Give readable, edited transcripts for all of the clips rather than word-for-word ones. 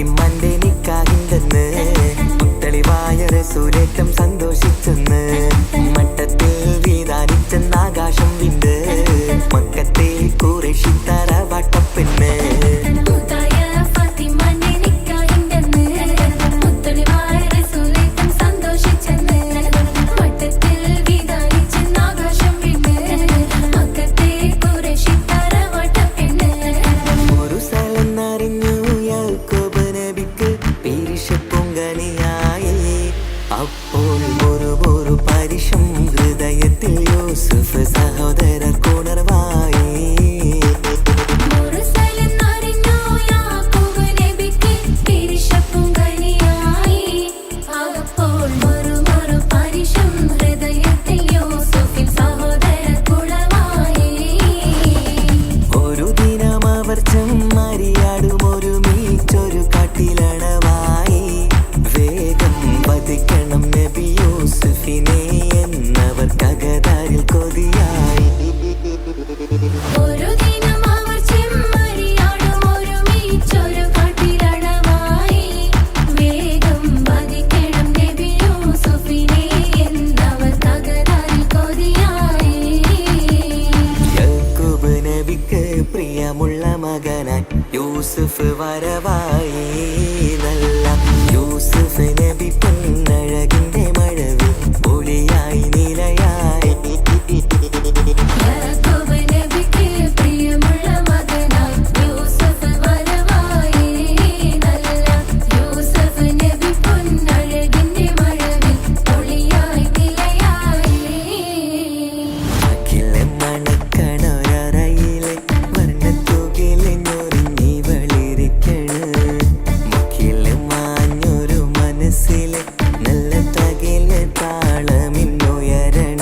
ഫാത്തിമന്റെ നിക്കാഹിന്റെന്ന് മുത്തളിവായ റസൂലേറ്റം സന്തോഷിച്ചെന്ന് മട്ടത്തിൽ വീതാനിച്ചെന്ന് ആകാശം വിണ്ട് മക്കത്തെ ഖുറൈശി തറവാട്ടപ്പെണ്ണ് അപ്പോൾ ഒരു പരിശം ഹൃദയത്തിൽ യൂസുഫ് സഹോദരർ കുണർവായി ഒരു ദിനം അവർ ചെമ്മരിയാടും ഒരുമിച്ചൊരു കാട്ടിലണവായി വേഗം വധിക്കണം നബി യൂസുഫിനെ എന്നവർ കഗതാരിൽ കൊതിയായി യാക്കൂബ് നബിക്ക് പ്രിയമുള്ള മകനായി യൂസുഫ് വരവായി നല്ല യൂസുഫ് നബി പൊന്നഴകിന്റെ മഴവിൽ ഒളിയായി നിലയായി അഖിലം മണക്കണൊരറയിലെ വർണ്ണത്തുകിലെ ഞൊറിഞ്ഞിവളിരിക്കണ് മുഖില് മാഞ്ഞൊരു മനസ്സിലെ നല്ല തകില് താളമിന്നുയരണ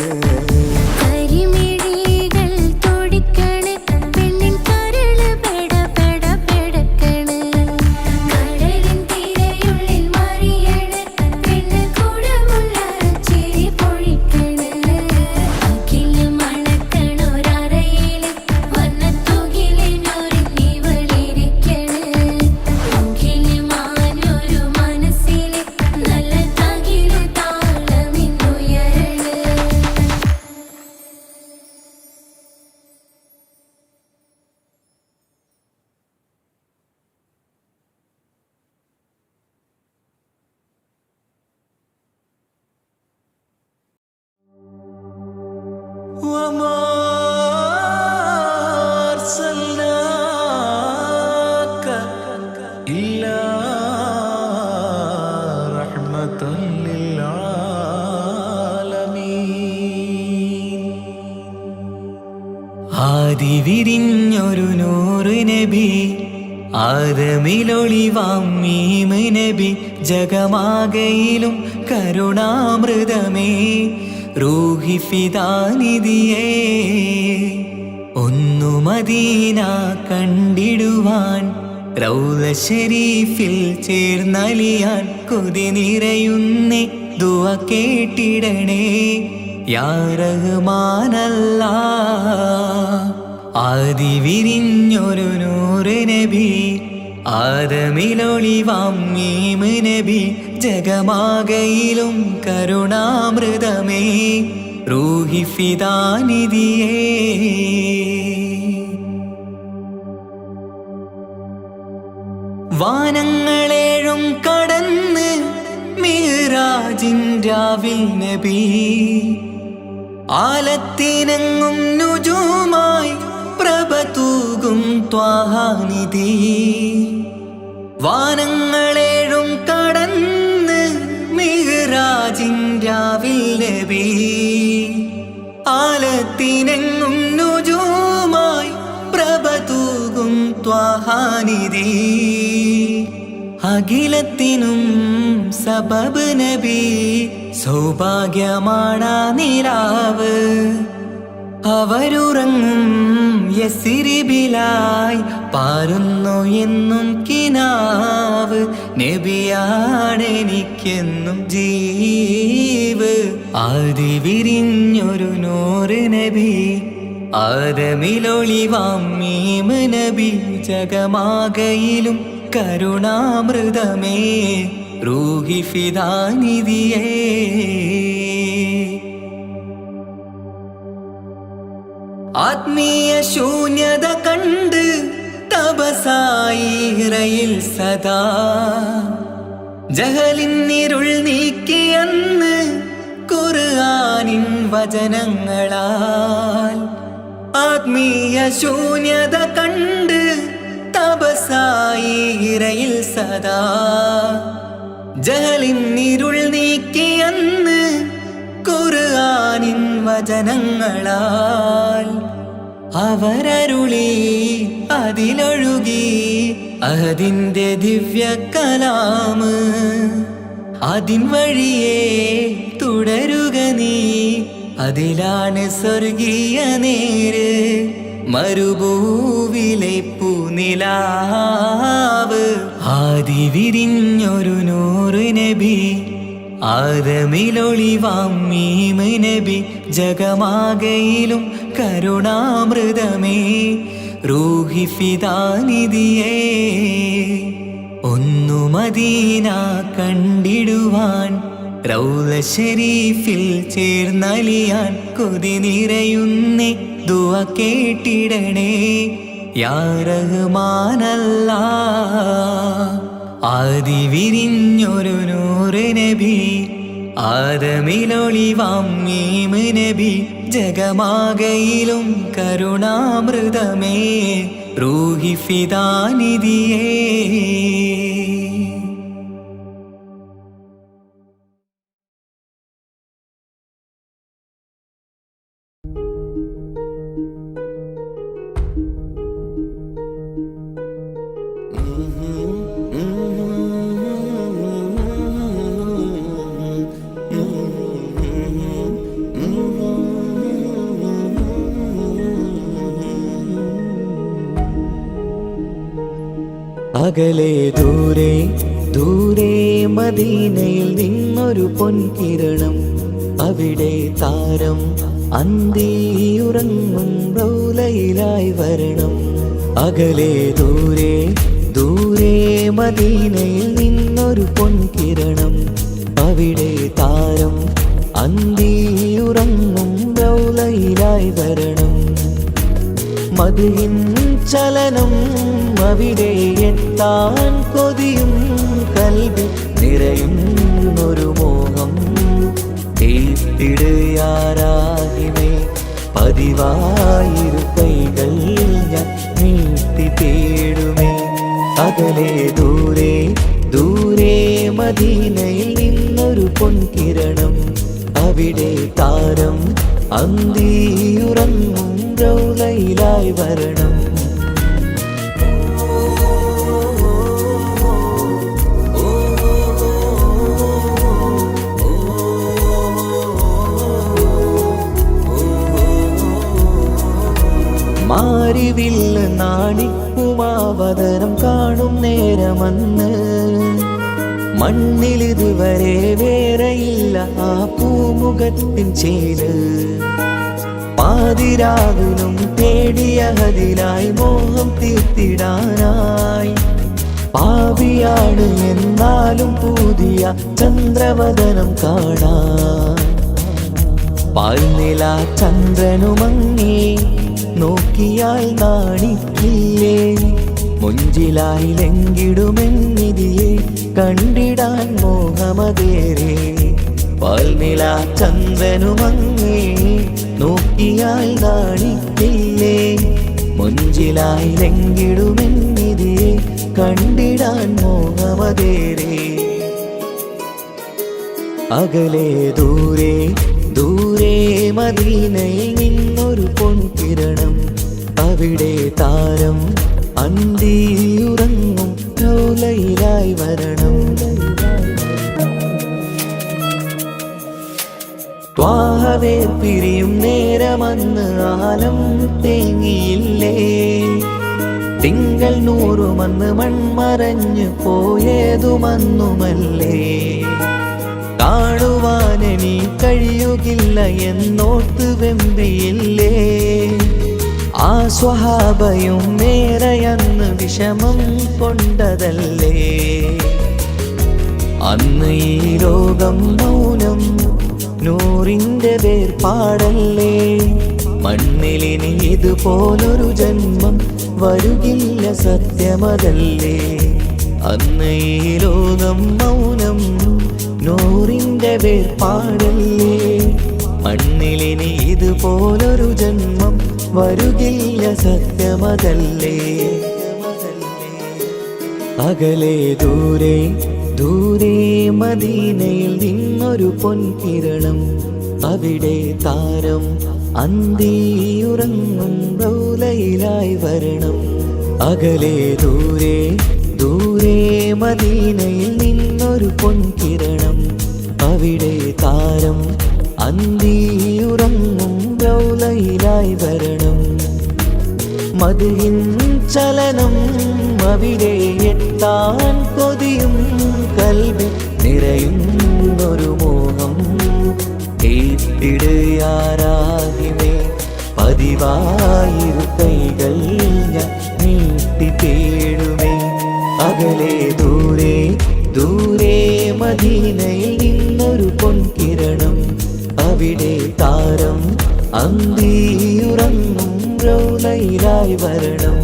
وما أرسلناك إلا رحمة للعالمين ആദി വിരിഞ്ഞൊരു നൂറ് നബി ആദമിലൊളിവാം മീമ് നബി ജഗമാകയിലും കരുണാമൃതമേ റൂഹി ഫിദാനിധിയേ ഒന്നു മദീന കണ്ടിടുവാൻ റൗള ശരീഫിൽ ചേർന്നലിയാൻ കൊതി നിറയുന്നേ ദുആ കേട്ടിടണേ യാ റഹ്മാനല്ലാ ആദി വിരിഞ്ഞൊരു നൂറ് നബി ആദമിലൊളിവാം മീമ് നബി ജഗമാകയിലും കരുണാമൃതമേ റൂഹി ഫിദാനിധിയേ വാനങ്ങളേഴും കടന്ന് മിഹ്റാജിൻ രാവിൽ നബി ആലത്തിനെങ്ങും നുജൂമായി പ്രഭ തൂകും ത്വാഹാനിധി വാനങ്ങളേഴും കടന്ന് മിഹ്റാജിൻ രാവിൽ നബി ആലത്തിനെങ്ങും നുജൂമായി പ്രഭ തൂകും ത്വാഹാനിധി അഖിലത്തിനും സബബ് നബി സൗഭാഗ്യമാണാ നിലാവ് അവരുറങ്ങും യസിരിബിലായി പാരുന്നു എന്നും കിനാവ് നബിയാണെനിക്കെന്നും ജീവ് ആദി വിരിഞ്ഞൊരു നൂറ് നബി ആദമിലൊളിവാം മീമ് നബി ജഗമാകയിലും കരുണാമൃതമേ റൂഹി ഫിദാനിധിയേ. ആത്മീയ ശൂന്യത കണ്ട് തപസായി ഇറയിൽ സദാ ജഹലിന്നിരുൾ നീക്കിയെന്ന് ഖുർആനിൻ വചനങ്ങളാൽ. ആത്മീയ ശൂന്യത കണ്ട് തപസായി ഇറയിൽ സദാ ജഹലിന്നിരുൾ നീക്കിയെന്ന് ഖുർആനിൻ വചനങ്ങളാൽ. അവരരുളി അതിലൊഴുകി അതിൻ്റെ ദിവ്യ കലാമ്. അതിൻ വഴിയേ തുടരുക നീ, അതിലാണ് സ്വർഗീയ നേര്. മരുഭൂവിലെ പൂനിലാവ് ആദി വിരിഞ്ഞൊരു നൂറ് നബി. ആദമിലൊളിവാം മീമ് നബി. ജഗമാകയിലും കരുണാമൃതമേ റൂഹി ഫിദാനിധിയേ. ഒന്നു മദീന കണ്ടിടുവാൻ റൗള ശരീഫിൽ ചേർന്നലിയാൻ കൊതി നിറയുന്നേ ദുആ കേട്ടിടണേ യാ റഹ്മാനല്ലാഹ്. ആദി വിരിഞ്ഞൊരു നൂറ് നബി. ആദമിലൊളിവാം മീമ് നബി. ജഗമാകയിലും കരുണാമൃതമേ റൂഹി ഫിദാനിധിയേ. അകലെ ദൂരെ ദൂരെ മദീനയിൽ നിന്നൊരു പൊൻകിരണം. അവിടെ താരം അന്തിയുറങ്ങും റൗലയിലായി വരണം. അകലെ ദൂരെ ദൂരെ മദീനയിൽ നിന്നൊരു പൊൻകിരണം. അവിടെ താരം അന്തിയുറങ്ങും റൗലയിലായി വരണം. മദിഹിൻ ചലനം അവിടെ എത്താൻ കൊതിയും കൽബിൽ നിറയുന്നൊരു മോഹം. തീർത്തിടുയാരാഹിമേ പതിവായിരു കൈകൾ ഞാൻ നീട്ടി തേടുമേ. അകലെ ദൂരെ ദൂരെ മദീനയിൽ നിന്നൊരു പൊൻകിരണം. അവിടെ താരം അന്തിയുറങ്ങും റൗലയിലായി വരണം. മാരിവില്ല് നാണിക്കുമാവതരം കാണും നേരമന്ന്. മണ്ണിലിതുവരെ വേറെയില്ല ആ പൂമുഖത്തിൻ ചേര്. പാതിരാവിലും തേടിയ ഹദിലായി മോഹം തീർത്തിടാനായി. പാവിയാണ് എന്നാലും പുതിയ ചന്ദ്രവദനം കാണാൻ. പാൽനില ചന്ദ്രനുമങ്ങി നോക്കിയാൽ നാണിക്കില്ലേ. മുഞ്ചിലായി ലംഘിടുമെന്നിതിയെ കണ്ടിടാൻ മോഹമതേറെ. പാൽനില ചന്ദ്രനുമങ്ങി നോക്കിയാൽ നാണിക്കില്ലേ. മുഞ്ചിലായി ലംഘിടുമെന്നിതിയെ കണ്ടിടാൻ മോഹമതേറെ. അകലെ ദൂരെ ദൂരെ മദീനയിൽ നിന്നൊരു പൊൻകിരണം. അവിടെ താരം അന്തിയുറങ്ങും റൗലയിലായി വരണം. ത്വാഹവേ പിരിയും നേരമന്ന് ആലം തേങ്ങിയില്ലേ. തിങ്കൾ നൂറുമന്ന് മൺമറഞ്ഞു പോയതുമന്നുമല്ലേ. കാണുവാനെനി കഴിയുകില്ല എന്നോർത്ത് വെമ്പിയില്ലേ. ആ സ്വഹാബയും മേറെയന്ന് വിഷമം കൊണ്ടതല്ലേ. അന്ന് ഈ ലോകം മൗനം, നൂറിൻ്റെ വേർപാടല്ലേ. മണ്ണിലിനി ഇതുപോലൊരു ജന്മം വരുകില്ല, സത്യമതല്ലേ. അന്ന് ഈ ലോകം മൗനം, നൂറിൻ്റെ വേർപാടല്ലേ. മണ്ണിലിനി ഇതുപോലൊരു ജന്മം വരുകില്ല, സത്യമതല്ലേ. അകലെ ദൂരെ ദൂരെ മദീനയിൽ നിന്നൊരു പൊൻകിരണം, അവിടെ താരം അന്തിയുറങ്ങും റൗലയിലായി വരണം. അകലെ ദൂരെ ദൂരെ മദീനയിൽ നിന്നൊരു പൊൻകിരണം, അവിടെ താരം അന്തിയുറങ്ങും റൗലയിലായി വരണം. മദിഹിൻ ചലനം അവിടെ എത്താൻ കൊതിയും കൽബിൽ നിറയുന്നൊരു മോഹം. കേട്ടിടയാരാഹിമേ പതിവായിരു കൈകൾ ഞാൻ നീട്ടി തേടുമേ. അകലെ ദൂരെ ദൂരെ മദീനയിൽ നിന്നൊരു പൊൻകിരണം, അവിടെ താരം അന്തിയുറങ്ങും റൗലയിലായി വരണം.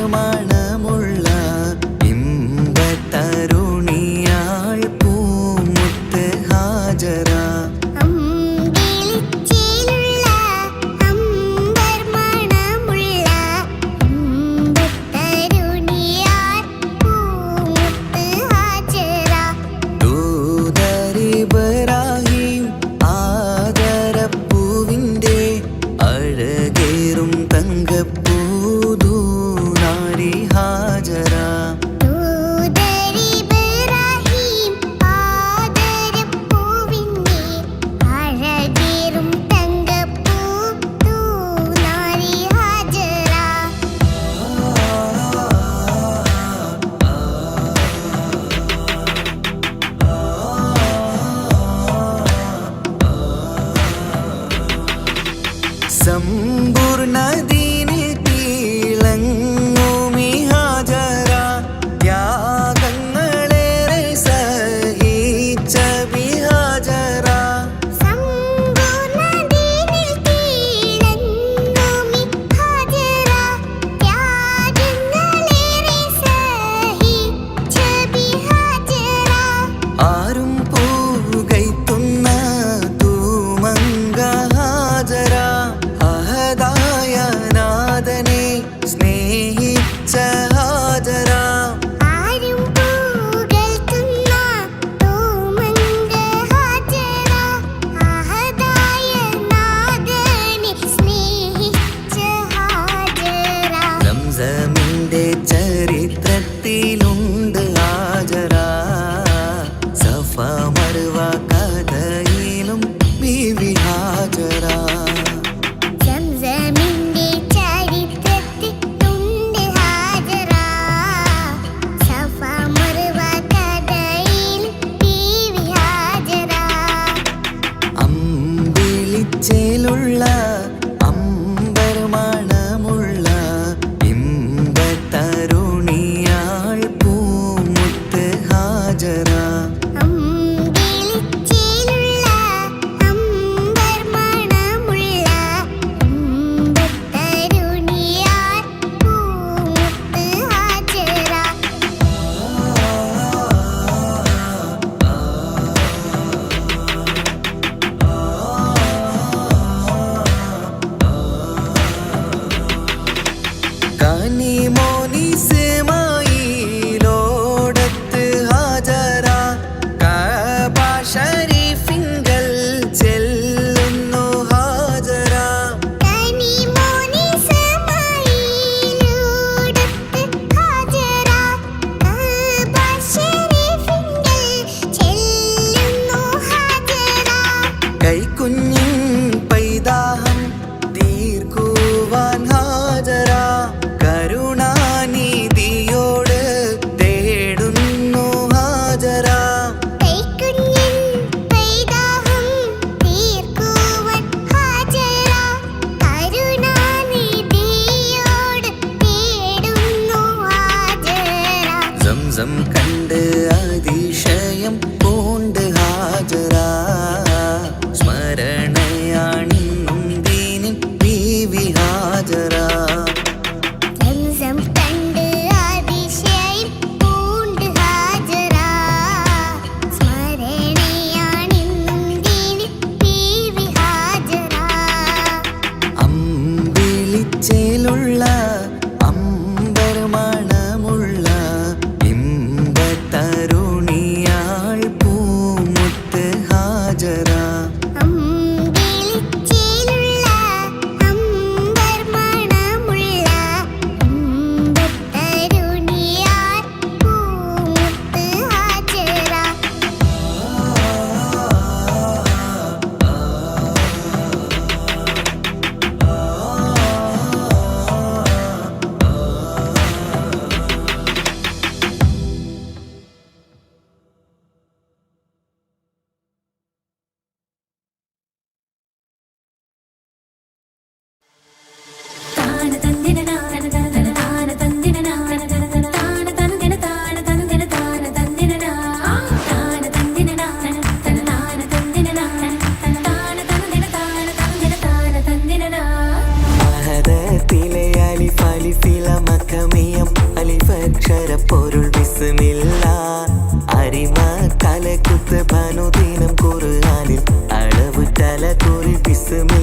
അമ്പർമണമുള്ള ഇമ്പത്തരുണിയാൾ പൂമുത്ത് ഹാജറ. ദൂതരിബ്രാഹിം ആദരപ്പൂവിൻ്റെ അഴകേറും തങ്കപ്പൂതു നാരി ഹാജറ. ദൂതരിബ്രാഹിം ആദരപ്പൂവിൻ്റെ അഴകേറും തങ്കപ്പൂതു നാരി ഹാജറ. സമ്പൂർണ്ണദീനിൽ തിളങ്ങുമി ഹാജറ. ത്യാഗങ്ങളേറെ സഹിച്ച ബിഹാജറ. സമ്പൂർണ്ണദീനിൽ തിളങ്ങുമി ഹാജറ. ത്യാഗങ്ങളേറെ സഹിച്ച ബിഹാജറ. ആരും പൂകൈത്തുന്ന തൂമങ്ക ഹാജറ. അഹദായ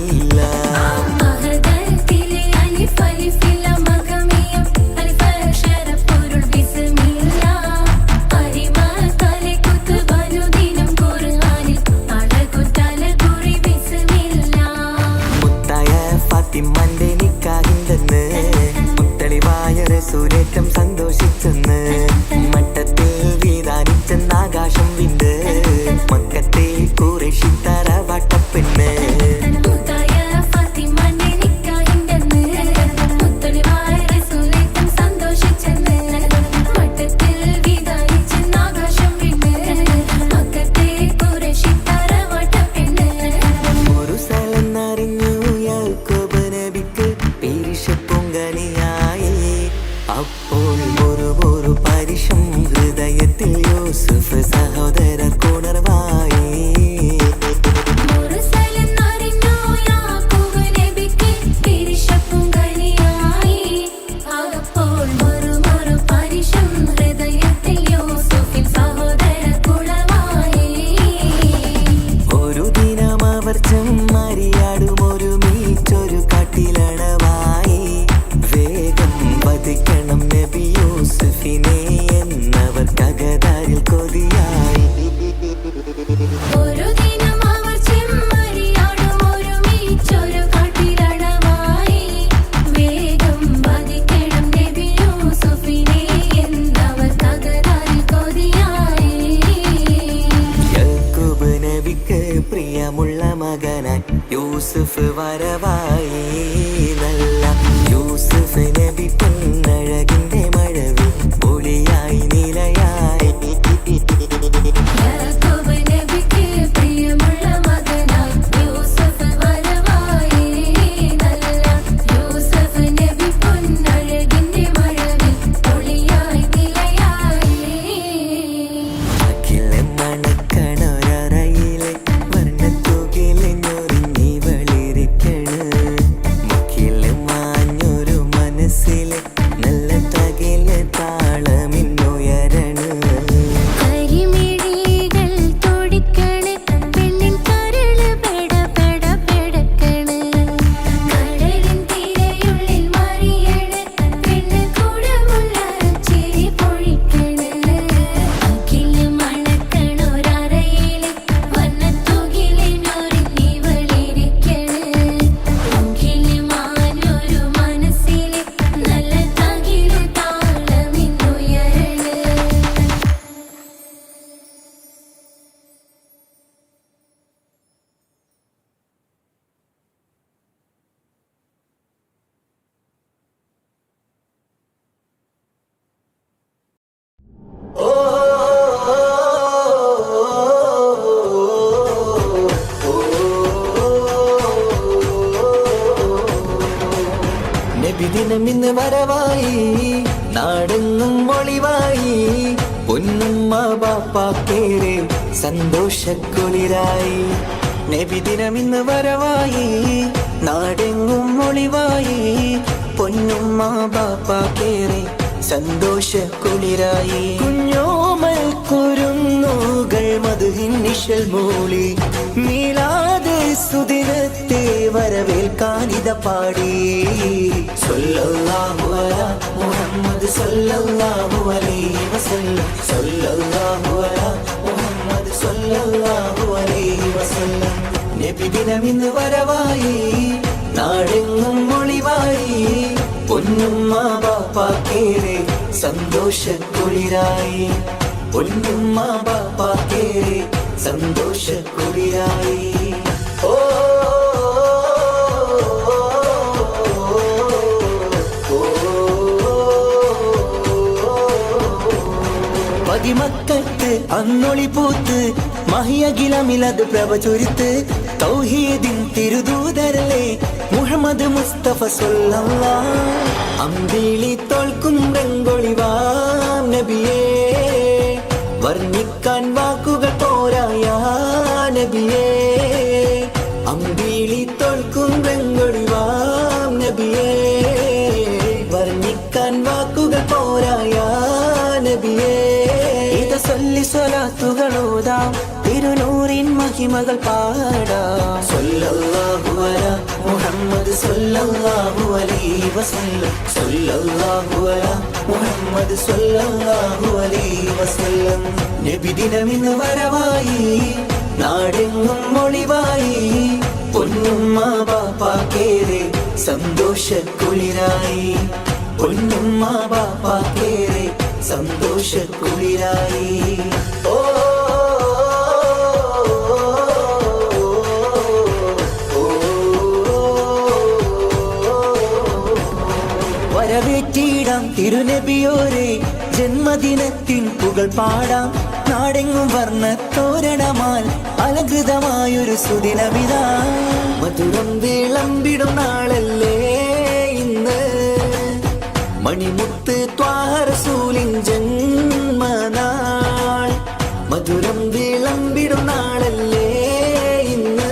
വിസ്മില്ല ഫാത്തിമാന്റെ നിക്കാഹിന്റെന്ന് മുത്തളിവായ റസൂലേറ്റം സന്തോഷിച്ചെന്ന് മട്ടത്തിൽ വീതാനിച്ചെന്ന് ആകാശം വിണ്ട് മക്കത്തെ ഖുറൈശി തറവാട്ടപ്പെണ്ണ് അപ്പോൾ ഒരു പരിശം ഹൃദയത്തിൽ യൂസുഫ് സഹോദരർ കുണർവായി ഒരു ദിനം അവർ ചെമ്മരിയാടും ഒരുമിച്ചൊരു കാട്ടിലണവായി വേഗം വധിക്കണം നബി യൂസുഫിനെ എന്നവർ കഗതാരിൽ കൊതിയായി യാക്കൂബ് നബിക്ക് പ്രിയമുള്ള മകനായി യൂസുഫ് വരവായി നല്ല യൂസുഫ് നബി പൊന്നഴകിന്റെ മഴവിൽ ഒളിയായി നിലയായി അഖിലെ മണക്കണൊരറയിലെ വർണ്ണത്തുകിലെ ഞൊറിഞ്ഞി വെളിരിക്കണ് മുഖിലെ മാഞ്ഞൊരു മനസ്സിലെ നല്ല തകിലെ താളമിന്നുയരണ നബിദിനം ഇന്ന് വരവായി നാടെങ്ങും ഒളിവായി പൊന്നുമ്മ ബാപ്പാക്കേറെ സന്തോഷക്കുളിരായി നബിദിനം ഇന്ന് വരവായി നാടെങ്ങും ഒളിവായി പൊന്നുമ്മ ബാപ്പാക്കേറെ സന്തോഷക്കുളിരായി കുഞ്ഞോമൽ കുരുന്നുകൾ മധുഹിൻ നിശൽ മൂളി മീലാദ് സുദിനത്തെ വരവേൽക്കാനിത പാടി സല്ലല്ലാഹു അലാ മുഹമ്മദ് സല്ലല്ലാഹു അലൈഹി വസല്ലം സല്ലല്ലാഹു അലാ മുഹമ്മദ് സല്ലല്ലാഹു അലൈഹി വസല്ലം നബിദിനം ഇന്ന് വരവായി നാടെങ്ങും ഒളിവായി പൊന്നുമ്മ ബാപ്പാക്കേറെ സന്തോഷക്കുളിരായി പൊന്നുമ്മ ബാപ്പാക്കേറെ സന്തോഷക്കുളിരായി ഓ പതിമക്കത്ത് അന്നൊളി പൂത്ത് മഹിയകിലമിലത് പ്രഭ ചുരുത്ത് തൗഹീദിൻ തിരുദൂതരല്ലേ മുഹമ്മദ് മുസ്തഫ സല്ലല്ലാഹ് അമ്പിളി തോൽക്കും രംഗൊളിവാം നബിയേ വർണ്ണിക്കാൻ വാക്കുകൾ പോരായ നബിയേ അമ്പിളി തോൽക്കും രംഗൊളിവാം നബിയേ വർണ്ണിക്കാൻ വാക്കുകൾ പോരായ നബിയേ ഇത് സല്ലി സ്വലാത്തുകളോതാം തിരുനൂറിൻ മഹിമകൾ പാടാം സല്ലല്ലാഹു അലാ മുഹമ്മദ് സല്ലല്ലാഹു അലൈഹി വസല്ലം സല്ലല്ലാഹു അലാ മുഹമ്മദ് സല്ലല്ലാഹു അലൈഹി വസല്ലം നബിദിനമിന്ന് വരവായി നാടെങ്ങും ഒളിവായി പൊന്നുമ്മ ബാപ്പാക്കേറെ സന്തോഷക്കുളിരായി പൊന്നുമ്മ ബാപ്പാക്കേറെ സന്തോഷക്കുളിരായി ഓ വരവേറ്റിടാം തിരുനബിയോരെ ജന്മദിനത്തിൻ പുകൾ പാടാം നാടെങ്ങും വർണ്ണ തോരണമാൽ അലങ്കൃതമായൊരു സുദിനമിതാ മധുരം വിളമ്പിടും നാളല്ലേ ഇന്ന് മണിമുത്ത് ത്വാഹ റസൂലിൻ ജന്മനാൾ മധുരം വിളമ്പിടും നാളല്ലേ ഇന്ന്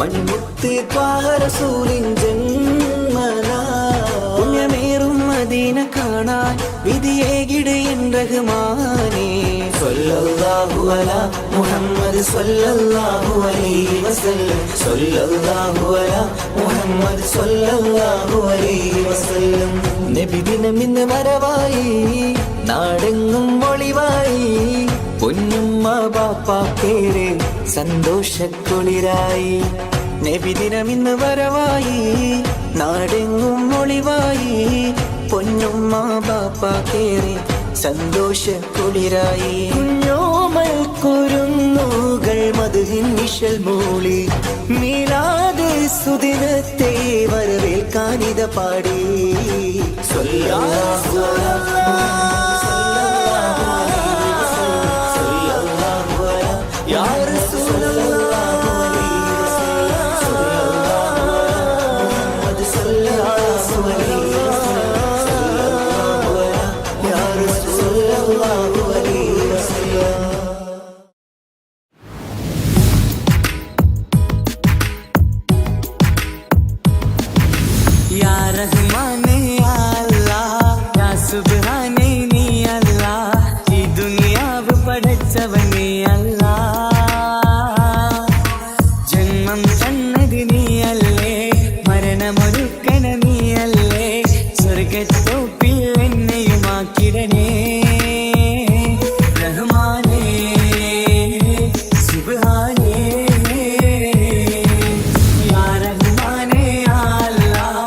മണിമുത്ത് ത്വാഹ റസൂലിൻ ജന്മനാൾ പുണ്യമേറും മദീന കാണാൻ വിധിയേകിട് എൻ റഹ്മാനേ സല്ലല്ലാഹു അലാ മുഹമ്മദ് സല്ലല്ലാഹു അലൈഹി വസല്ലം സല്ലല്ലാഹു അലാ മുഹമ്മദ് സല്ലല്ലാഹു അലൈഹി വസല്ലം നബിദിനമിന്ന് വരവായി നാടെങ്ങും ഒളിവായി പൊന്നുമ്മ ബാപ്പാക്കേറെ സന്തോഷക്കുളിരായി നബിദിനമിന്ന് വരവായി നാടെങ്ങും ഒളിവായി പൊന്നുമ്മ ബാപ്പാക്കേറെ സന്തോഷക്കുളിരായി കുഞ്ഞോമൽ കുരുന്നുകൾ മധുഹിൻ നിശൽ മൂളി മീലാദ് സുദിനത്തെ വരവേൽക്കാനിത പാടി സല്ലല്ലാഹു അലാ സല്ലല്ലാഹു അലാ യാ റസൂലല്ലാഹ് മുഹമ്മദ് സല്ലല്ലാഹു അലൈഹി या रहमाने या अल्लाह या सुബ്ഹാനേ നീ അല്ലാഹ് ഈ ദുനിയാവ് പടച്ചവനേ അല്ലാഹ് ജന്മം തന്നത് നീയല്ലേ മരണമൊരുക്കണ നീയല്ലേ സ്വർഗ്ഗത്തോപ്പിൽ എന്നെയുമാക്കിടണേ റഹ്മാനേ സുബ്ഹാനേ യാ റഹ്മാനേ യാ അല്ലാഹ്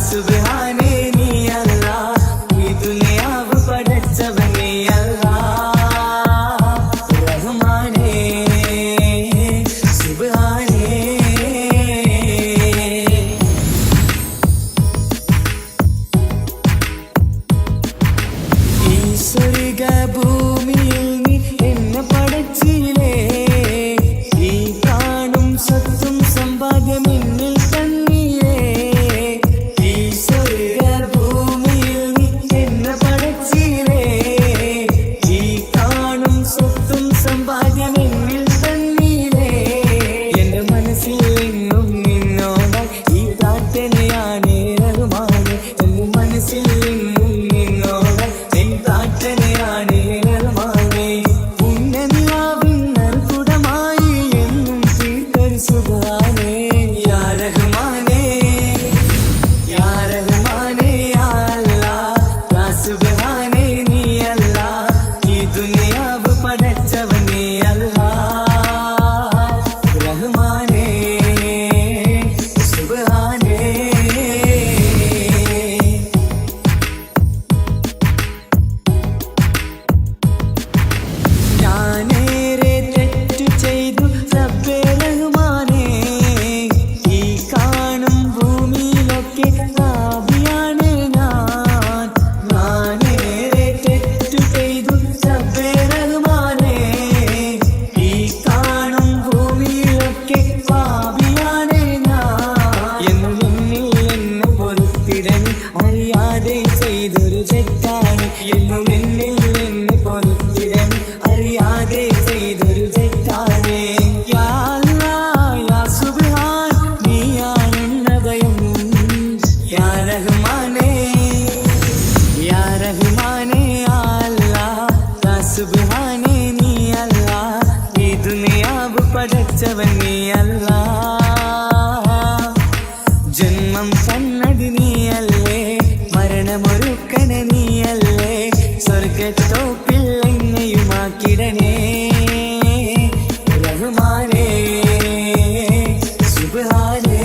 സുബ്ഹാനേ നീ അല്ലാഹ് ഈ ദുനിയാവ് പടച്ചവനേ അല്ലാഹ് റഹ്മാനേ സുബ്ഹാനേ ഈ തങ്കത്തോ പിള്ളയുമാക്കിടണേ റഹ്മാനേ സുബ്ഹാനേ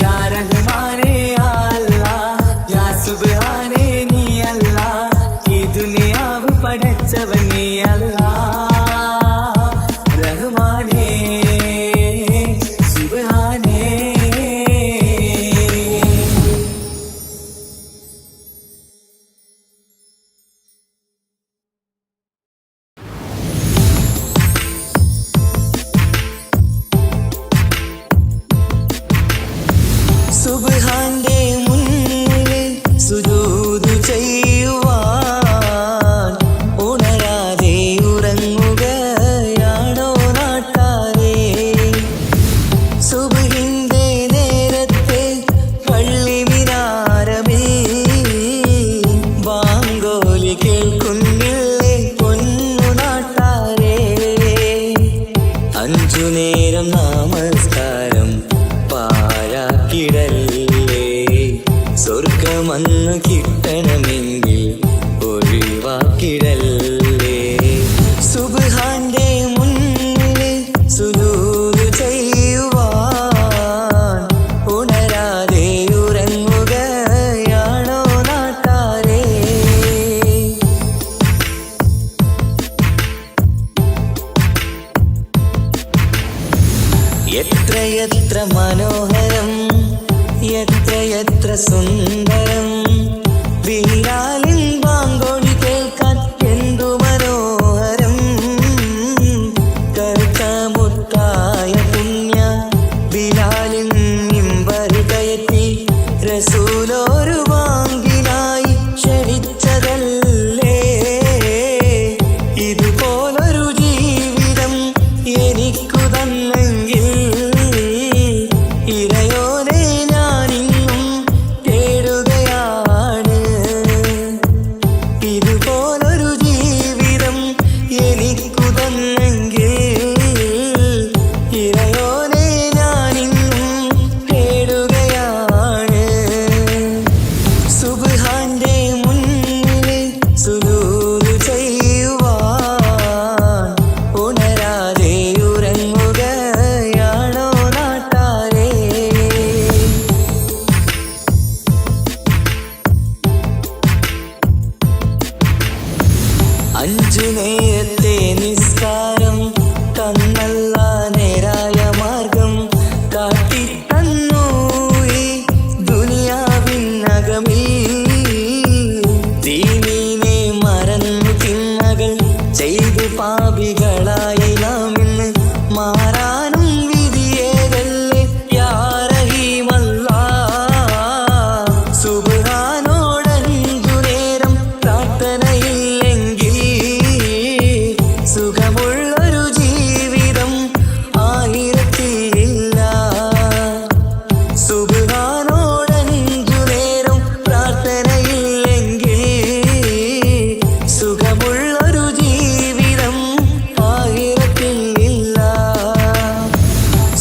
യാ റഹ്മാനേ യാ അല്ലാഹ് യാ സുബ്ഹാനേ നീ അല്ലാഹ് ഈ ദുനിയാവ് പടച്ചവൻ നീ അല്ലാഹ് റഹ്മാനേ സുബ്ഹാനേ. സുബ്ഹാന്റെ മുന്നിൽ സുജൂദ് ചെയ്യുവാൻ ഉണരാതെ ഉറങ്ങുകയാണോ നാട്ടാരേ? സുബ്ഹിന്റെ നേരത്തെ പള്ളി മിനാരമേ ബാങ്കോലി കേൾക്കുന്നില്ലേ പൊന്നു നാട്ടാരേ? അഞ്ചു നേരം നമസ്കാരം പാഴാക്കിടല്ലേ, സ്വർഗമന്ന് കിട്ടണമെങ്കിൽ ഒഴിവാക്കിടല്ലേ. സുബ്ഹാന്റെ മുന്നിൽ സുജൂദ് ചെയ്യുവാൻ ഉണരാതെ ഉറങ്ങുകയാണോ നാട്ടാരേ? എത്രയെത്ര മനോഹരം, എത്രയെത്ര സുന്ദരം, ബിലാലിൻ ബാങ്കോടി കേൾക്കാൻ എന്തു മനോഹരം. കറുത്ത മുത്തായ പുണ്യ ബിലാലിൻ മിമ്പറ് കയറ്റി റസൂലൊരു ബാങ്കിനായി ക്ഷണിച്ചതല്ലേ. ഇതുപോലൊരു ജീവിതം എനിക്കു തന്നെങ്കിൽ ഇറയോനെ ഞാനിന്നും തേടുകയാണ്. ഇതുപോലൊരു ജീവിതം എനിക്കു തന്നെങ്കിൽ ഇറയോനെ ഞാനിന്നും തേടുകയാണ്. സുബ്ഹാന്റെ മുന്നിൽ സുജൂദ് ചെയ്യുവാൻ ഉണരാതെ ഉറങ്ങുകയാണോ നാട്ടാരേ? അഞ്ചു നേരത്തെ നിസ്കാരം തന്നല്ല നേരായ മാർഗം കാട്ടിത്തന്നു ഈ ദുനിയാവിനകമിൽ. ദീനീനെ മറന്നു തിന്മകൾ ചെയ്തു പാപികളായി നാം ഇന്ന് മാറാനും വിധിയേതല്ലേ യാ റഹീമല്ലാഹ്. സുബ്ഹാനോടഞ്ചു നേരം പ്രാർത്ഥനയില്ലെങ്കിൽ സുഖമുള്ളൊരു ജീവിതം ആയിരത്തിലില്ല. സുബ്ഹാനോടഞ്ചു നേരം പ്രാർത്ഥനയില്ലെങ്കിൽ സുഖമുള്ളൊരു ജീവിതം ആയിരത്തിലില്ല.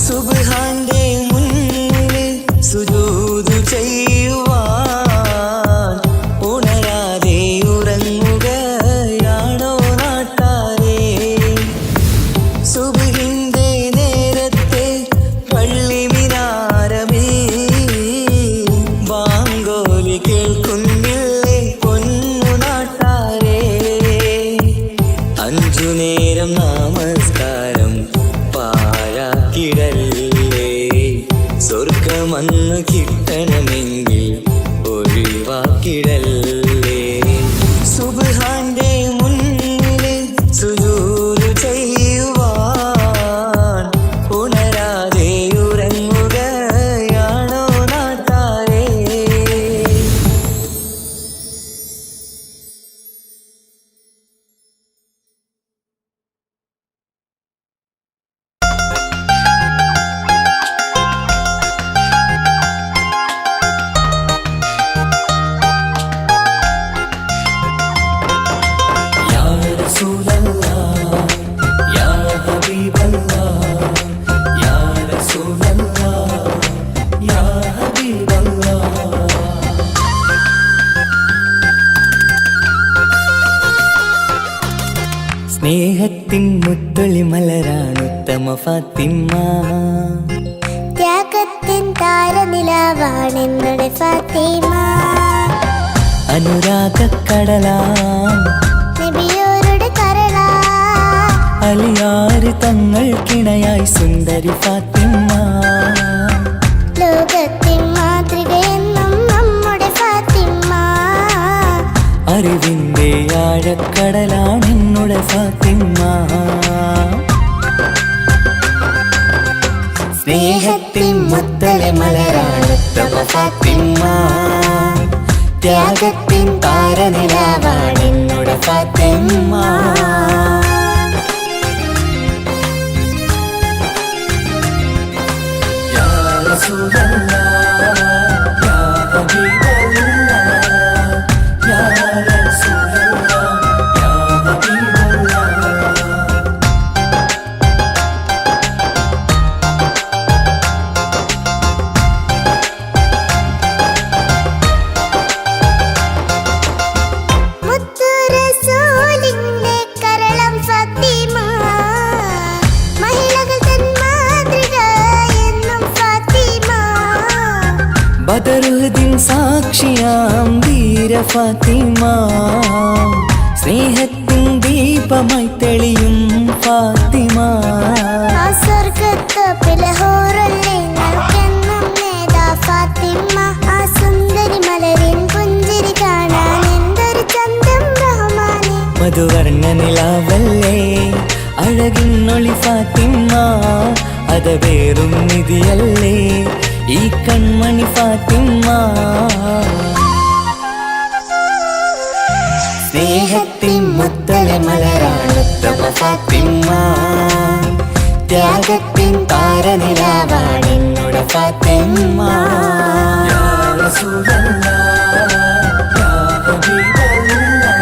സുബ്ഹാന്റെ മുന്നിൽ സുജൂദ് ചെയ്യുവാൻ ഉണരാതെ ഉറങ്ങുകയാണോ നാട്ടാരേ? സുബ്ഹിന്റെ നേരത്തെ പള്ളി മിനാരമേ ബാങ്കോലി കേൾക്കുന്നില്ലേ പൊന്നു നാട്ടാരേ? അഞ്ചു നേരം നമസ്കാരം പാഴാക്കിടല്ലേ, സ്വർഗമന്ന് കിട്ടണമെങ്കിൽ ഒഴിവാക്കിടല്ലേ. സുബ്ഹാന്റെ മുന്നിൽ സുജൂദ് ചെയ്യുവാൻ ഉണരാതെ ഉറങ്ങുകയാണോ നാട്ടാരേ? സ്നേഹത്തിൻ മുത്തൊളി മലരാണ് ഉത്തമ ഫാത്തിമ. ത്യാഗത്തിൻ താരനിലാവാണ് എന്നുടെ ഫാത്തിമ. അനുരാഗക്കടലാം നബിയോരുടെ കരളാ, അലിയാറ് തങ്ങൾക്കിണയായി സുന്ദരി ഫാത്തിമ. ലോകത്തിൻ മാതൃകയെന്നും നമ്മുടെ ഫാത്തിമ. അറിവിന്റെ ആഴക്കടലാണ് എന്നുടെ ഫാത്തിമ. സ്നേഹത്തിൻ മുത്തലെ മലരാണ് ഉത്തമ ഫാത്തിമ. ത്യാഗത്തിൻ താരനിലാവാണ് എന്നുടെ ഫാത്തിമ. യാ റസൂലല്ലാഹ്, യാ ഹബീബല്ലാഹ്, യാ റസൂലല്ലാഹ്, യാ ഹബീബല്ലാഹ്. മുത്തു റസൂലിന്റെ കരളം ഫാത്തിമ. മഹിളകൾ തൻ മാതൃക എന്നും ഫാത്തിമ. ബദറുദ്ദീൻ സാക്ഷിയാം വീര ഫാത്തിമ. സ്നേഹത്തിൻ ദീപമായി തെളിയും ഫാത്തിമ. ആ സ്വർഗത്തോപ്പിലെ ഹൂറുല്ലേ ഞങ്ങൾക്കെന്നും നേതാ ഫാത്തിമ. ആ സുന്ദരി മലരിൻ പുഞ്ചിരി കാണാൻ എന്തൊരു ചന്തം റഹ്മാനെ. മധുവർണ്ണ നിലാവല്ലേ അഴകിന്നൊളി ഫാത്തിമ. അതവേറും നിധിയല്ലേ ഈ കൺമണി ഫാത്തിമ. സ്നേഹത്തിൻ മുത്തലെ മലരാണ് ഉത്തമ ഫാത്തിമ. ത്യാഗത്തിൻ താരനിലാവാണ് എന്നുടെ ഫാത്തിമ. യാ റസൂലല്ലാഹ്, യാ ഹബീബല്ലാഹ്,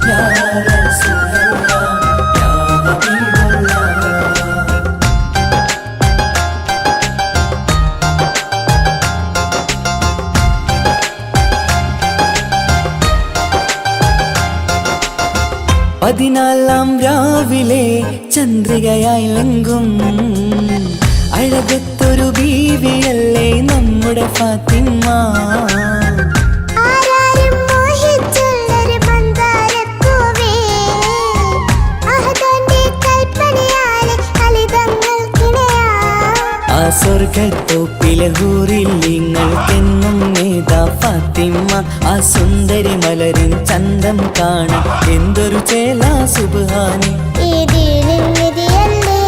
യാ റസൂലല്ലാഹ്, യാ ഹബീബല്ലാഹ്. പതിനാലാം രാവിലെ ചന്ദ്രികയായി ലങ്കും അഴകത്തൊരു ബീവിയല്ലേ നമ്മുടെ ഫാത്തിമ. ആരാരും മോഹിച്ചുള്ളൊരു മന്ദാരപ്പൂവേ, അഹദന്റെ കൽപ്പനയാലെ ഫലിതങ്ങൾക്കിണയാ. ആ സ്വർഗത്തോപ്പിലെ ഹൂറിൽ നിങ്ങൾക്കെന്നും നേതാ ഫാത്തിമ. ആ സുന്ദരി മലരിൻ ചന്തം കാണാൻ എന്തൊരു ചേല സുബ്ഹാനി. ഈ ദീനിൻ നിധിയല്ലേ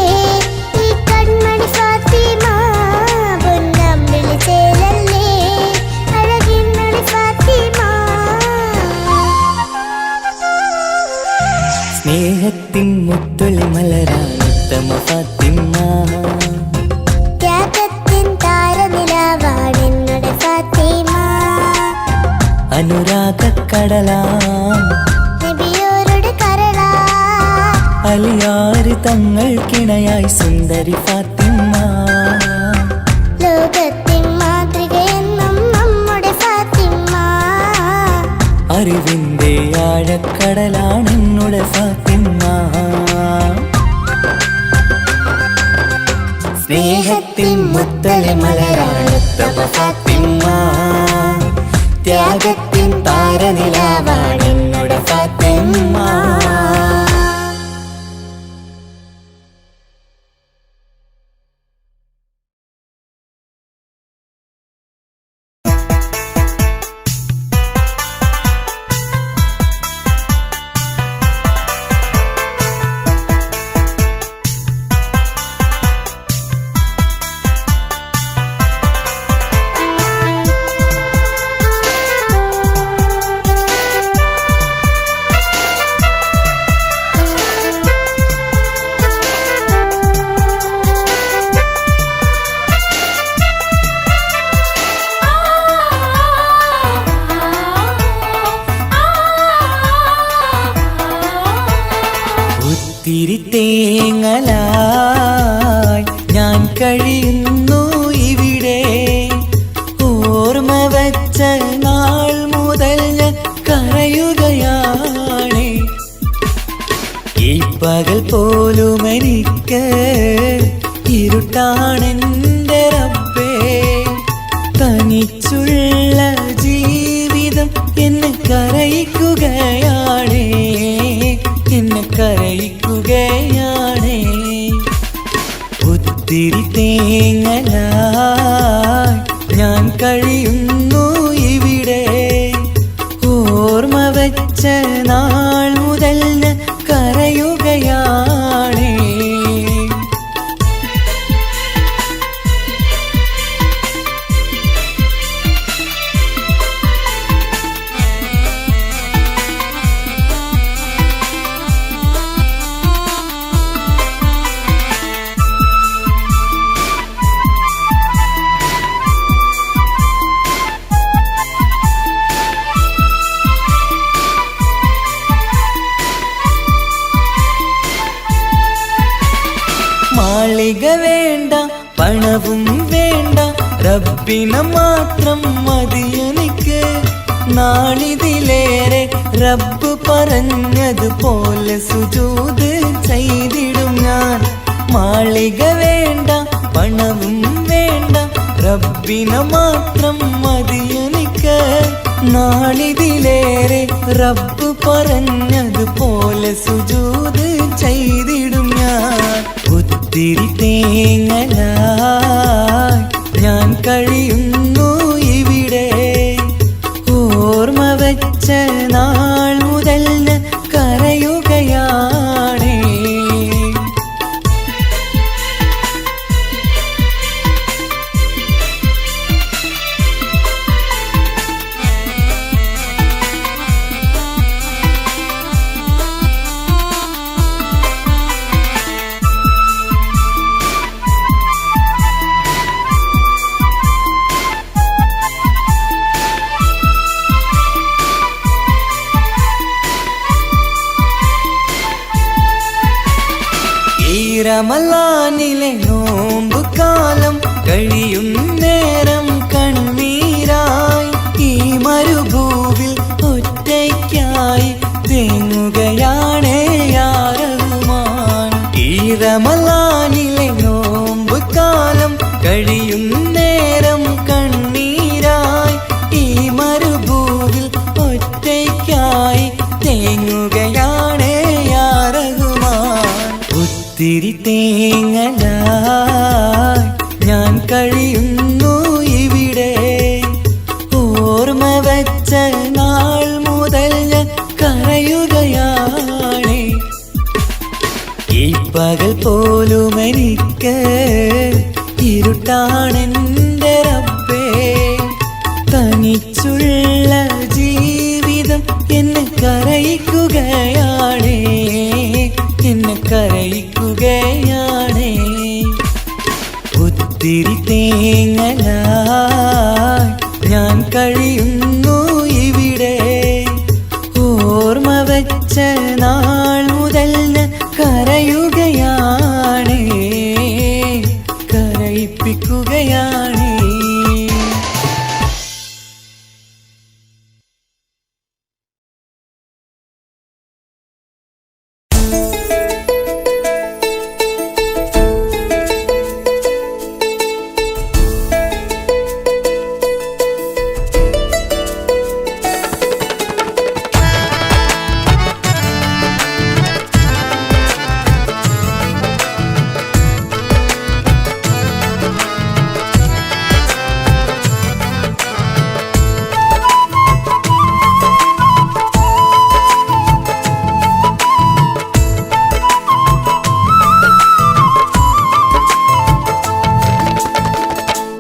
ഈ കൺമണി ഫാത്തിമ. പൊന്നമ്പിളി ചേലല്ലേ അഴകിന്നൊളി ഫാത്തിമ. സ്നേഹത്തിൻ മുത്തൊളി മലരാണ് ഉത്തമ ഫാത്തിമ. ത്യാഗത്തിൻ താരനിലാവാണ് എന്നുടെ ഫാത്തിമ. അനുരാഗക്കടലാം നബിയോരുടെ കരളാ, അലിയാറ് തങ്ങൾക്കിണയായി സുന്ദരി ഫാത്തിമ. ലോകത്തിൻ മാതൃകയെന്നും നമ്മുടെ ഫാത്തിമ. അറിവിന്റെ ആഴക്കടലാണ് എന്നുടെ ഫാത്തിമ. സ്നേഹത്തിൻ മുത്തലെ മലരാണ് ഉത്തമ ഫാത്തിമ. ത്യാഗത്തിൻ താരനിലാവാണ് എന്നുടെ ഫാത്തിമ. തിരിത്തേങ്ങലായി ഞാൻ കഴിയുന്നു ഇവിടെ. ഓർമ്മ വച്ച നാൾ മുതൽ ഞാൻ കരയുകയാണ്. ഈ പകൽ പോലും എനിക്ക് ഇരുട്ടാണെൻ്റെ റബ്ബേ. തനിച്ചുള്ള ജീവിതം എന്നെ കരയിക്കുകയാണേ, എന്നെ കരയിക്കുകയാണേ. ഒത്തിരി തേങ്ങലായി ഞാൻ കഴിയുന്നു ഇവിടെ. ഓർമ്മ വെച്ച നാൾ മുതൽ കരയുകയാണേ. മാളിക വേണ്ട, പണവും വേണ്ട, റബ്ബിനെ മാത്രം മതിയെനിക്ക്. നാളിതിലേറെ റബ്ബ് പറഞ്ഞതുപോലെ സുജൂദ് ചെയ്തിടും ഞാൻ. മാളിക വേണ്ട, പണവും വേണ്ട, റബ്ബിനെ മാത്രം മതിയെനിക്ക്. നാളിതിലേറെ റബ്ബ് പറഞ്ഞതുപോലെ സുജൂദ് ചെയ്തിടും ഞാൻ. ഒത്തിരി തേങ്ങലായി ഞാൻ കഴിയുന്നു ഇവിടെ. ഓർമ്മ വെച്ച നാൾ മുതൽ കരയുകയാണേ. റമളാനിലെ നോമ്പ് കാലം കഴിയും നേരം കണ്ണീരായി ഈ മരുഭൂവിൽ ഒറ്റയ്ക്കായി തേങ്ങുകയാണേ യാ റഹ്മാൻ. ഈ റമളാനിലെ നോമ്പ് കാലം കഴിയും നേരം കണ്ണീരായി ഈ മരുഭൂവിൽ ഒറ്റയ്ക്കായി തേങ്ങുകയാണേ യാ റഹ്മാൻ. ഒത്തിരി തേങ്ങലായി ഞാൻ കഴിയുന്നു ഇവിടെ. ഓർമ്മ വെച്ച നാൾ മുതൽ കരയുകയാണേ. ഈ പകൽ പോലും എനിക്ക് ഇരുട്ടാണെൻ്റെ റബ്ബേ. തനിച്ചുള്ള ജീവിതം എന്നെ കരയിക്കുകയാണേ, എന്നെ കരയിക്കുകയാണേ. ഒത്തിരി തേങ്ങലായി ഞാൻ കഴിയുന്നു ഇവിടെ. ഓർമ്മ വെച്ച നാൾ മുതൽ കരയുകയാണേ, കരയിപ്പിക്കുകയാണേ.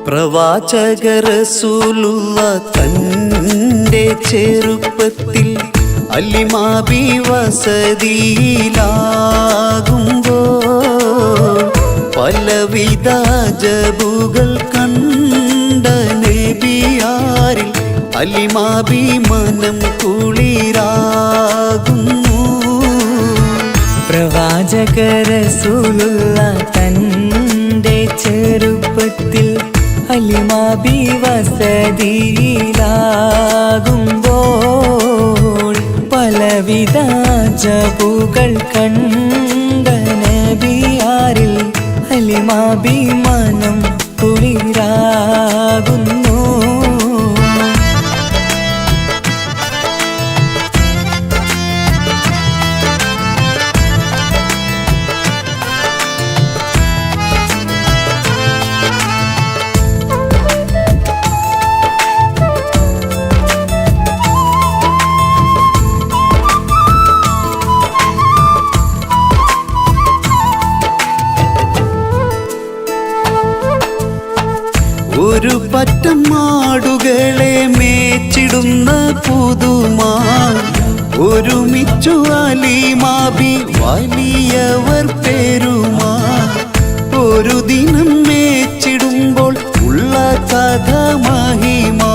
പ്രവാചക റസൂലുള്ള തന്റെ ചെറുപ്പത്തിൽ അലിമാബി വസതിയിലാകുമ്പോൾ പലവിധ ജബുകൾ കണ്ട നബിയാരിൽ അലിമാബി മനം കുളിരാകുന്നു. പ്രവാചക റസൂലുള്ള തന്റെ ചെറുപ്പത്തിൽ അലിമാബി വസതിയിലാകുമ്പോൾ പലവിധ ജബുകൾ കണ്ട അലിമാഭിമാനം കുളിരാകുന്നു. ഒരു പറ്റം മാടുകളെ മേച്ചിടുന്ന പുതുമാ ഒരുമിച്ചു അലിമാബി വലിയവർ പെരുമാ. ഒരു ദിനം മേച്ചിടുമ്പോൾ ഉള്ള കഥ മഹിമാ.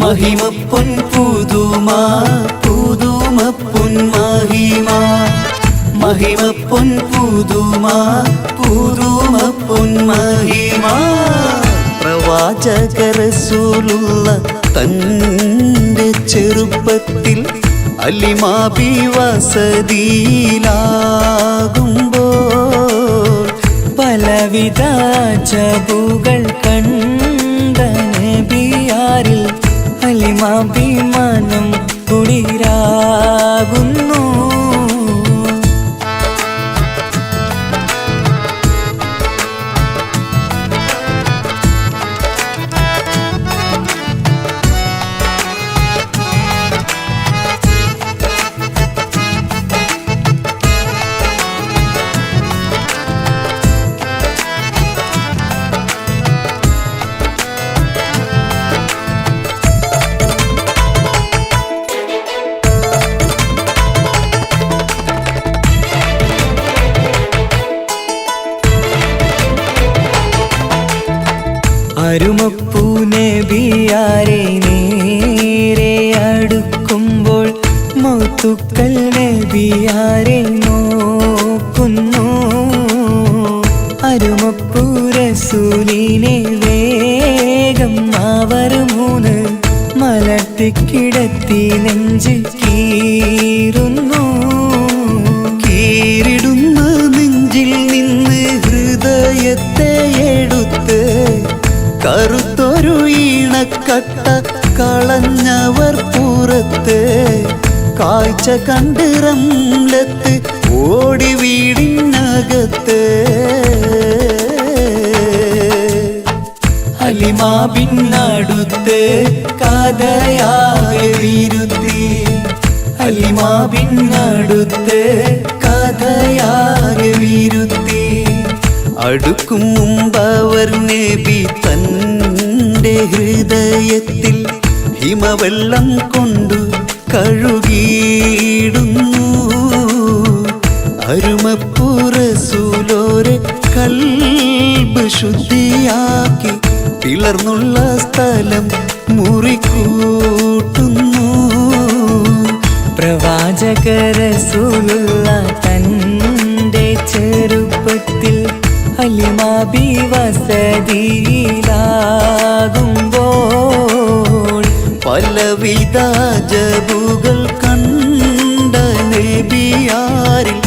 മഹിമപ്പൊൻ പുതുമാ പുതുമപ്പൊൻ മഹിമാ. മഹിമപ്പൊൻ പുതുമാ പുതുമപ്പൊൻ മഹിമാ. പ്രവാചക റസൂലുള്ള തൻ്റെ ചെറുപ്പത്തിൽ അലിമാബി വസതിയിലാകുമ്പോൾ പലവിധ ജബുകൾ കണ്ട നബിയാരിൽ അലിമാഭിമാനം കുളിരാകുന്നു. അരുമപ്പൂ നബിയാരെ നേരെ അടുക്കുമ്പോൾ മൗത്തുക്കൾ നബിയാരെ നോക്കുന്നു. അരുമപ്പൂ റസൂലിനെ വേഗം അവർ മൂന്ന് മലർത്തിക്കിടത്തി നെഞ്ച് കീറുന്നു. കീറിടുന്ന നെഞ്ചിൽ നിന്ന് ഹൃദയത്തെ എടുത്ത് കറുത്തൊരു ഈണക്കട്ട കളഞ്ഞവർ പുറത്ത്. കാഴ്ച കണ്ട് റംലത്ത് ഓടി വീടിനകത്ത്. അലിമാബിനടുത്ത് കഥയാകെ വിരുത്തി. അലിമാബിനടുത്ത് കഥയാകെ വിരുത്തി. അടുക്കും മുമ്പവർ നബി തൻ്റെ ഹൃദയത്തിൽ ഹിമവെള്ളം കൊണ്ടു കഴുകിയിടുന്നു. അരുമപ്പൂ റസൂലോരെ കൽബ് ശുദ്ധിയാക്കി പിളർന്നുള്ള സ്ഥലം മുറിക്കൂട്ടുന്നു. പ്രവാചക റസൂലുള്ള തൻ്റെ ചെറുപ്പത്തിൽ അലിമാബി വസതിയിലാകുമ്പോൾ പലവിധ ജബുകൾ കണ്ട നബിയാരിൽ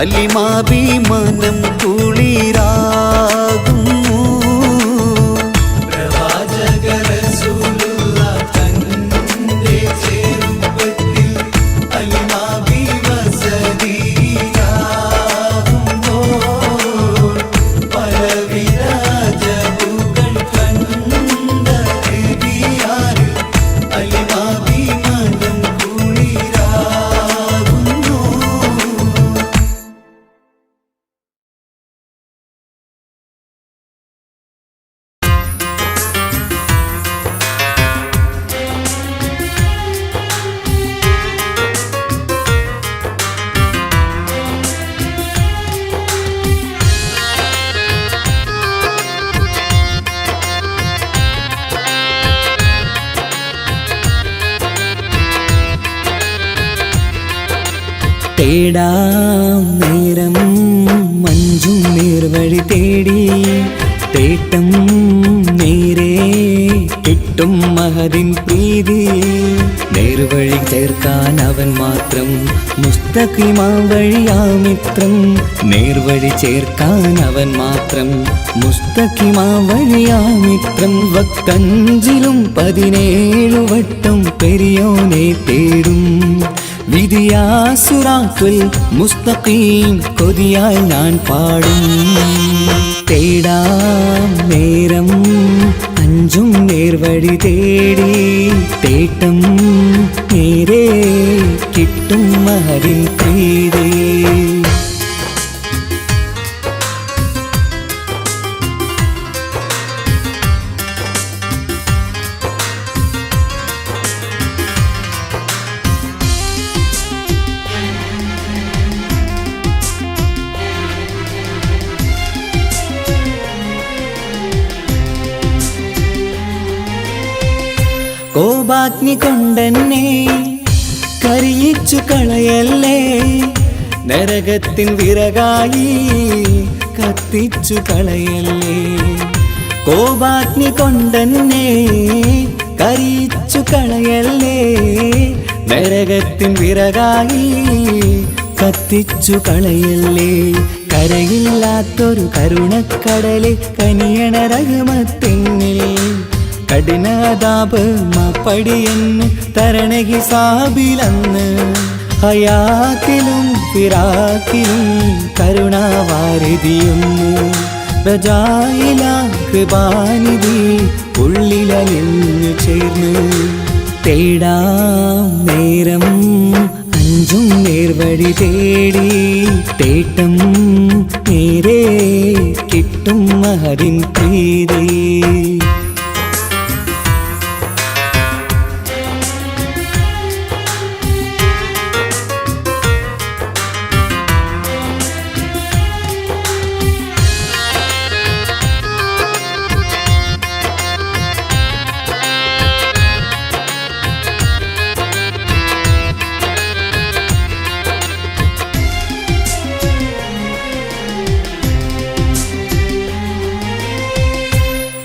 അലിമാഭിമാനം കുളിരാകുന്നു. പ്രവാചക റസൂലുള്ള തൻ്റെ ചെറുപ്പത്തിൽ അലിമാബി വസതിയിലാകുമ്പോൾ പലവിധ ജബുകൾ കണ്ട നബിയാരിൽ അലിമാഭിമാനം കുളിരാകുന്നു. തേടാം നേരം മഞ്ചും നേർവഴി തേടി തേട്ടം നേരെ കിട്ടും മഹദിൻ പ്രീതി നേർവഴി ചേർക്കാൻ അവൻ മാത്രം മുസ്തഖിമാ വഴിയാമിത്രം നേർവഴി ചേർക്കാൻ അവൻ മാത്രം മുസ്തഖിമാ വഴിയാമിത്രം വക്തഞ്ചിലും 17 വട്ടം പെരിയോനെ തേടും വിധിയാ സിറാത്തുൽ മുസ്തഖീം കൊതിയാൽ ഞാൻ പാടും തേടാം നേരം അഞ്ചും നേർവഴി തേടി തേട്ടം നേരെ കിട്ടും മഹരിൻ പ്രീതി കോപാഗ്നി കൊണ്ടെന്നെ കരിയിച്ചു കളയല്ലേ നരകത്തിൻ വിറകായി കത്തിച്ചു കളയല്ലേ കോപാഗ്നി കൊണ്ടെന്നെ കരിയിച്ചു കളയല്ലേ നരകത്തിൻ വിറകായി കത്തിച്ചു കളയല്ലേ കരയില്ലാത്തൊരു കരുണക്കടലെ കനിയണ റഹ്മത്തിന്നിൽ കഠിനതാപ് മാപ്പടിയെന്ന് തരണ ഹിസാബിലന്ന് ഹയാത്തിലും ഫിറാക്കിലും കരുണാവാരിതിയൊന്ന് പ്രജായിലാകൃപാനിധി ഉള്ളിലലിഞ്ഞു ചേർന്ന് തേടാം നേരം അഞ്ചും നേർവഴി തേടി തേട്ടം നേരെ കിട്ടും മഹരിൻ പ്രീതി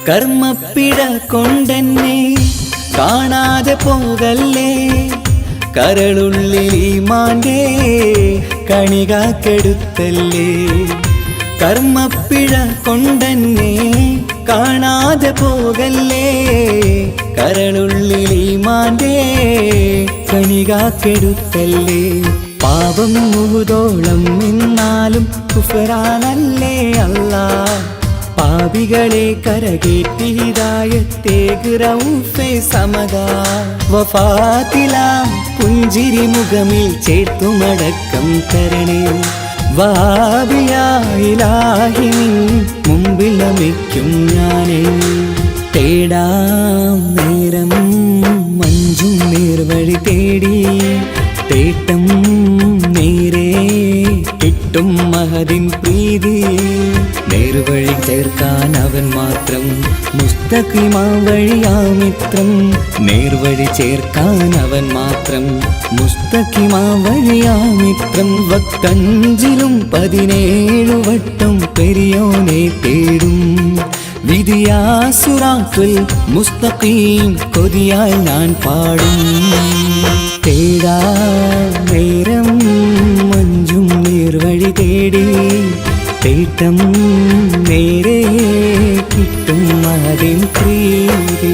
കർമ്മപ്പിഴ കൊണ്ടെന്നെ കാണാതെ പോകല്ലേ കരളുള്ളിൽ ഈമാന്റെ കണികാക്കെടുത്തല്ലേ കർമ്മപ്പിഴ കൊണ്ടെന്നെ കാണാതെ പോകല്ലേ കരളുള്ളിൽ ഈമാന്റെ കണികാക്കെടുത്തല്ലേ പാപം മുഹുദോളം നിന്നാലും കുഫ്റാനല്ലേ അല്ലാഹ് പാപികളെ കരകേറ്റി ഹിദായത്തേക് റഊഫേ സമദാ വഫാത്തിലാം പുഞ്ചിരി മുഖമിൽ ചേർത്തുമടക്കം തരണേ വഹാബിയായിലാഹി നിൻ മുമ്പിൽ നമിക്കും ഞാനേ തേടാം നേരം മഞ്ചും നേർവഴി തേടി തേട്ടം നേരെ കിട്ടും മഹദിൻ പ്രീതി നേർവഴി ചേർക്കാൻ അവൻ മാത്രം മുസ്തഖിമാ വഴിയാമിത്രം നേർവഴി ചേർക്കാൻ അവൻ മാത്രം മുസ്തഖിമാ വഴിയാമിത്രം വക്തഞ്ചിലും 17 വട്ടം പെരിയോനെ തേടും വിധിയാ സിറാത്തുൽ മുസ്തഖീം കൊതിയാൽ ഞാൻ പാടും തേടാ നേരം മഞ്ചും നേർവഴി തേടി തേട്ടം നേരെ കിട്ടും മഹരിൻ പ്രീതി